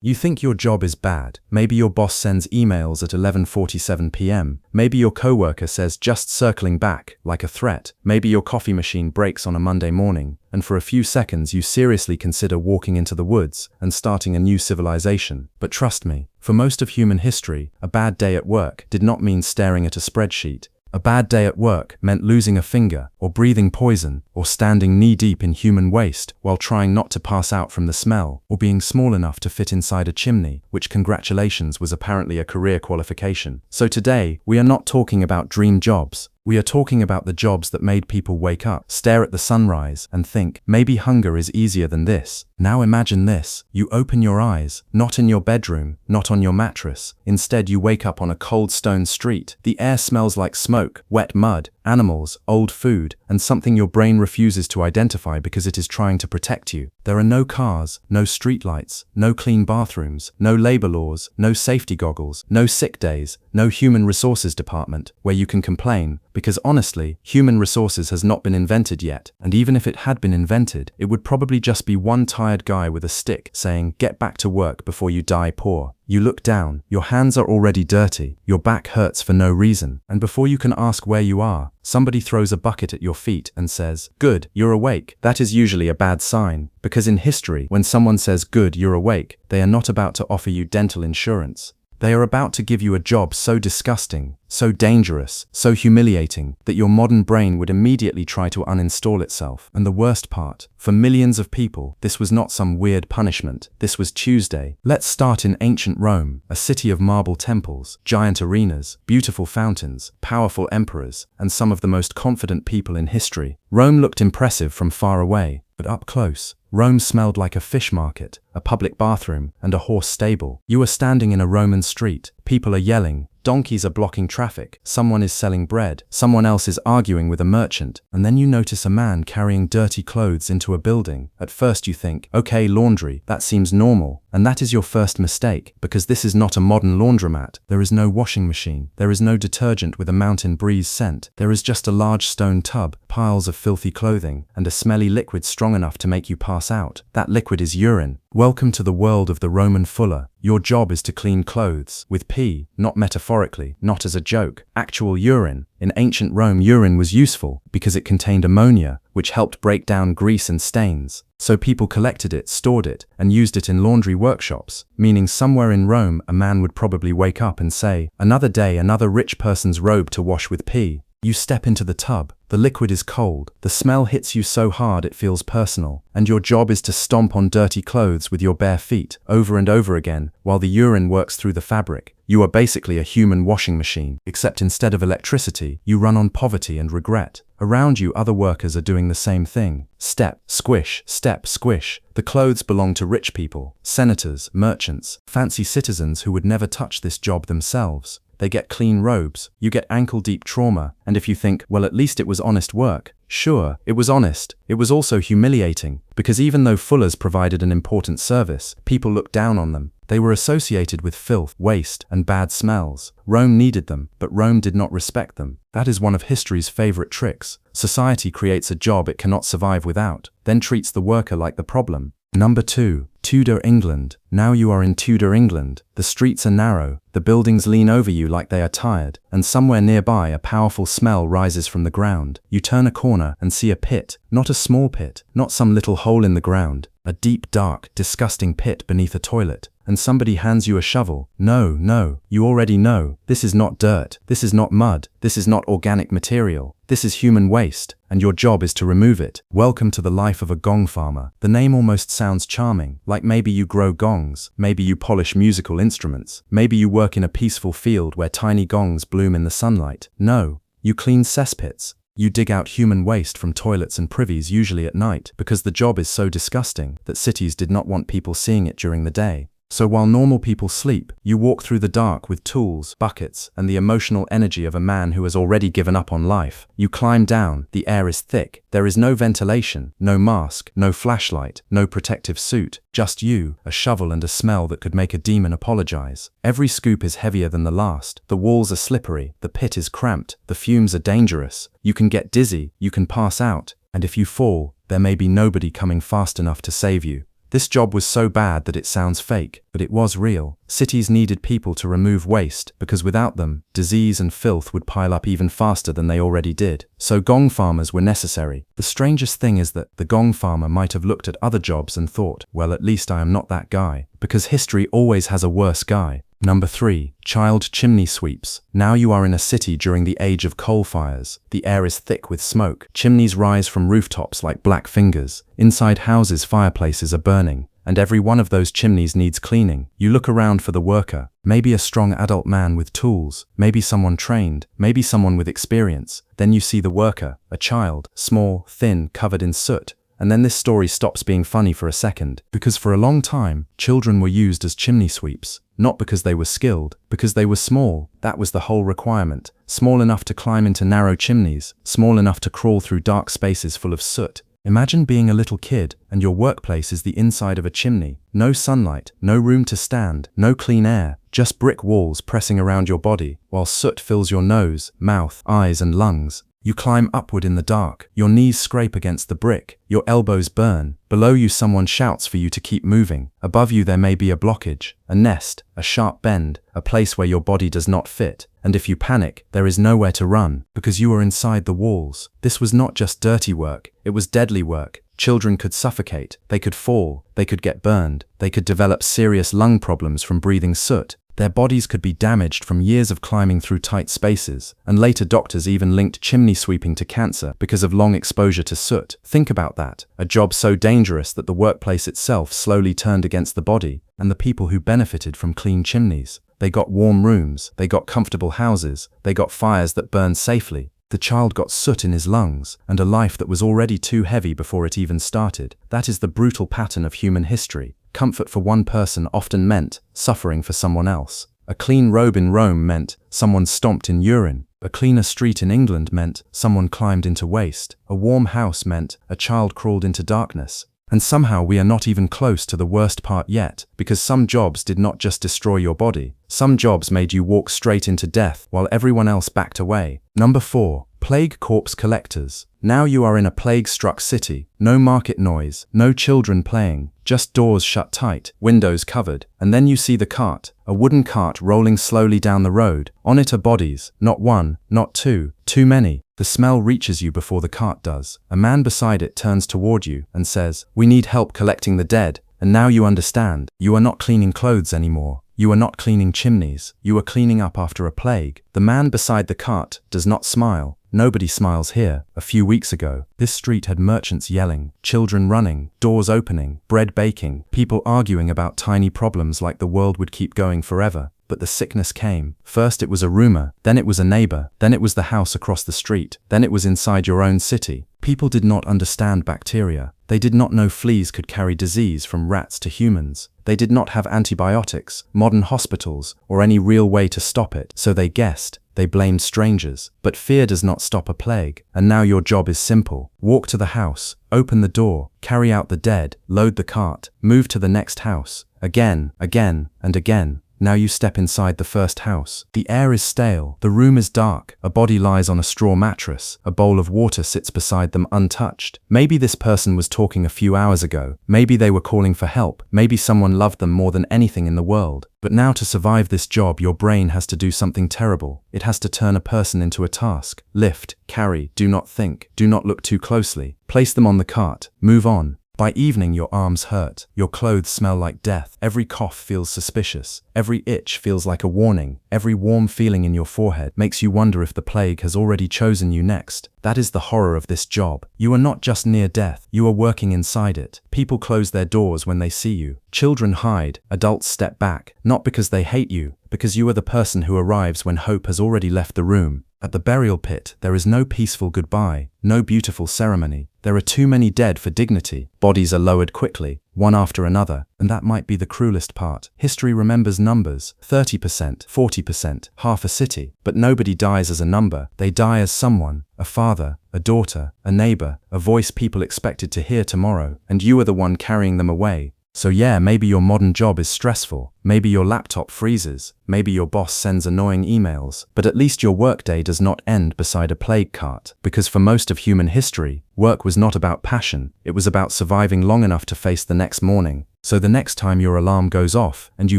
You think your job is bad. Maybe your boss sends emails at 11:47 p.m. Maybe your coworker says just circling back, like a threat. Maybe your coffee machine breaks on a Monday morning, and for a few seconds you seriously consider walking into the woods and starting a new civilization. But trust me, for most of human history, a bad day at work did not mean staring at a spreadsheet. A bad day at work meant losing a finger, or breathing poison, or standing knee-deep in human waste while trying not to pass out from the smell, or being small enough to fit inside a chimney, which, congratulations, was apparently a career qualification. So today, we are not talking about dream jobs. We are talking about the jobs that made people wake up, stare at the sunrise, and think, maybe hunger is easier than this. Now imagine this. You open your eyes, not in your bedroom, not on your mattress. Instead, you wake up on a cold stone street. The air smells like smoke, wet mud, animals, old food, and something your brain refuses to identify because it is trying to protect you. There are no cars, no streetlights, no clean bathrooms, no labor laws, no safety goggles, no sick days, no human resources department where you can complain, because honestly, human resources has not been invented yet, and even if it had been invented, it would probably just be one tired guy with a stick saying, "Get back to work before you die poor." You look down, your hands are already dirty, your back hurts for no reason, and before you can ask where you are, somebody throws a bucket at your feet and says, "Good, you're awake." That is usually a bad sign, because in history, when someone says, "Good, you're awake," they are not about to offer you dental insurance. They are about to give you a job so disgusting, so dangerous, so humiliating, that your modern brain would immediately try to uninstall itself. And the worst part, for millions of people, this was not some weird punishment. This was Tuesday. Let's start in ancient Rome, a city of marble temples, giant arenas, beautiful fountains, powerful emperors, and some of the most confident people in history. Rome looked impressive from far away, but up close, Rome smelled like a fish market, a public bathroom, and a horse stable. You are standing in a Roman street. People are yelling. Donkeys are blocking traffic. Someone is selling bread. Someone else is arguing with a merchant. And then you notice a man carrying dirty clothes into a building. At first you think, okay, laundry, that seems normal. And that is your first mistake, because this is not a modern laundromat. There is no washing machine. There is no detergent with a mountain breeze scent. There is just a large stone tub, piles of filthy clothing, and a smelly liquid strong enough to make you pass out. That liquid is urine. Welcome to the world of the Roman fuller. Your job is to clean clothes, with pee, not metaphorically, not as a joke, actual urine. In ancient Rome, urine was useful because it contained ammonia, which helped break down grease and stains. So people collected it, stored it, and used it in laundry workshops, meaning somewhere in Rome a man would probably wake up and say, "Another day, another rich person's robe to wash with pee." You step into the tub. The liquid is cold. The smell hits you so hard it feels personal. And your job is to stomp on dirty clothes with your bare feet, over and over again, while the urine works through the fabric. You are basically a human washing machine, except instead of electricity, you run on poverty and regret. Around you, other workers are doing the same thing. Step, squish, step, squish. The clothes belong to rich people, senators, merchants, fancy citizens who would never touch this job themselves. They get clean robes, you get ankle-deep trauma, and if you think, well, at least it was honest work, sure, it was honest. It was also humiliating, because even though fullers provided an important service, people looked down on them. They were associated with filth, waste, and bad smells. Rome needed them, but Rome did not respect them. That is one of history's favorite tricks. Society creates a job it cannot survive without, then treats the worker like the problem. Number 2. Tudor England. Now you are in Tudor England. The streets are narrow, the buildings lean over you like they are tired, and somewhere nearby a powerful smell rises from the ground. You turn a corner and see a pit, not a small pit, not some little hole in the ground, a deep, dark, disgusting pit beneath a toilet. And somebody hands you a shovel. No, you already know. This is not dirt. This is not mud. This is not organic material. This is human waste, and your job is to remove it. Welcome to the life of a gong farmer. The name almost sounds charming, like maybe you grow gongs, maybe you polish musical instruments, maybe you work in a peaceful field where tiny gongs bloom in the sunlight. No, you clean cesspits. You dig out human waste from toilets and privies, usually at night, because the job is so disgusting that cities did not want people seeing it during the day. So while normal people sleep, you walk through the dark with tools, buckets, and the emotional energy of a man who has already given up on life. You climb down, the air is thick, there is no ventilation, no mask, no flashlight, no protective suit, just you, a shovel and a smell that could make a demon apologize. Every scoop is heavier than the last, the walls are slippery, the pit is cramped, the fumes are dangerous, you can get dizzy, you can pass out, and if you fall, there may be nobody coming fast enough to save you. This job was so bad that it sounds fake, but it was real. Cities needed people to remove waste because without them, disease and filth would pile up even faster than they already did. So gong farmers were necessary. The strangest thing is that the gong farmer might have looked at other jobs and thought, well, at least I am not that guy, because history always has a worse guy. Number 3. Child chimney sweeps. Now you are in a city during the age of coal fires. The air is thick with smoke. Chimneys rise from rooftops like black fingers. Inside houses, fireplaces are burning, and every one of those chimneys needs cleaning. You look around for the worker, maybe a strong adult man with tools, maybe someone trained, maybe someone with experience. Then you see the worker, a child, small, thin, covered in soot. And then this story stops being funny for a second, because for a long time, children were used as chimney sweeps. Not because they were skilled, because they were small. That was the whole requirement. Small enough to climb into narrow chimneys, small enough to crawl through dark spaces full of soot. Imagine being a little kid, and your workplace is the inside of a chimney. No sunlight, no room to stand, no clean air, just brick walls pressing around your body, while soot fills your nose, mouth, eyes and lungs. You climb upward in the dark, your knees scrape against the brick, your elbows burn. Below you someone shouts for you to keep moving. Above you there may be a blockage, a nest, a sharp bend, a place where your body does not fit. And if you panic, there is nowhere to run, because you are inside the walls. This was not just dirty work, it was deadly work. Children could suffocate, they could fall, they could get burned, they could develop serious lung problems from breathing soot. Their bodies could be damaged from years of climbing through tight spaces, and later doctors even linked chimney sweeping to cancer because of long exposure to soot. Think about that, a job so dangerous that the workplace itself slowly turned against the body, and the people who benefited from clean chimneys. They got warm rooms, they got comfortable houses, they got fires that burned safely. The child got soot in his lungs, and a life that was already too heavy before it even started. That is the brutal pattern of human history. Comfort for one person often meant suffering for someone else. A clean robe in Rome meant someone stomped in urine. A cleaner street in England meant someone climbed into waste. A warm house meant a child crawled into darkness. And somehow we are not even close to the worst part yet, because some jobs did not just destroy your body. Some jobs made you walk straight into death while everyone else backed away. Number 4. Plague corpse collectors. Now you are in a plague-struck city. No market noise, no children playing, just doors shut tight, windows covered, and then you see the cart, a wooden cart rolling slowly down the road. On it are bodies, not one, not two, too many. The smell reaches you before the cart does. A man beside it turns toward you and says, "We need help collecting the dead." And now you understand. You are not cleaning clothes anymore. You are not cleaning chimneys. You are cleaning up after a plague. The man beside the cart does not smile. Nobody smiles here. A few weeks ago, this street had merchants yelling, children running, doors opening, bread baking, people arguing about tiny problems like the world would keep going forever. But the sickness came. First it was a rumor, then it was a neighbor, then it was the house across the street, then it was inside your own city. People did not understand bacteria. They did not know fleas could carry disease from rats to humans. They did not have antibiotics, modern hospitals, or any real way to stop it, so they guessed. They blamed strangers. But fear does not stop a plague, and now your job is simple. Walk to the house, open the door, carry out the dead, load the cart, move to the next house. Again, and again. Now you step inside the first house. The air is stale, the room is dark, a body lies on a straw mattress, a bowl of water sits beside them untouched. Maybe this person was talking a few hours ago, maybe they were calling for help, maybe someone loved them more than anything in the world. But now to survive this job, your brain has to do something terrible. It has to turn a person into a task. Lift, carry, do not think, do not look too closely. Place them on the cart, move on. By evening your arms hurt, your clothes smell like death, every cough feels suspicious, every itch feels like a warning, every warm feeling in your forehead makes you wonder if the plague has already chosen you next. That is the horror of this job. You are not just near death, you are working inside it. People close their doors when they see you. Children hide, adults step back, not because they hate you, because you are the person who arrives when hope has already left the room. At the burial pit, there is no peaceful goodbye, no beautiful ceremony. There are too many dead for dignity. Bodies are lowered quickly, one after another, and that might be the cruelest part. History remembers numbers, 30%, 40%, half a city. But nobody dies as a number. They die as someone, a father, a daughter, a neighbor, a voice people expected to hear tomorrow, and you are the one carrying them away. So yeah, maybe your modern job is stressful, maybe your laptop freezes, maybe your boss sends annoying emails, but at least your workday does not end beside a plague cart, because for most of human history, work was not about passion, it was about surviving long enough to face the next morning. So the next time your alarm goes off and you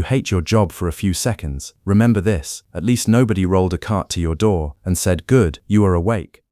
hate your job for a few seconds, remember this: at least nobody rolled a cart to your door and said, "Good, you are awake."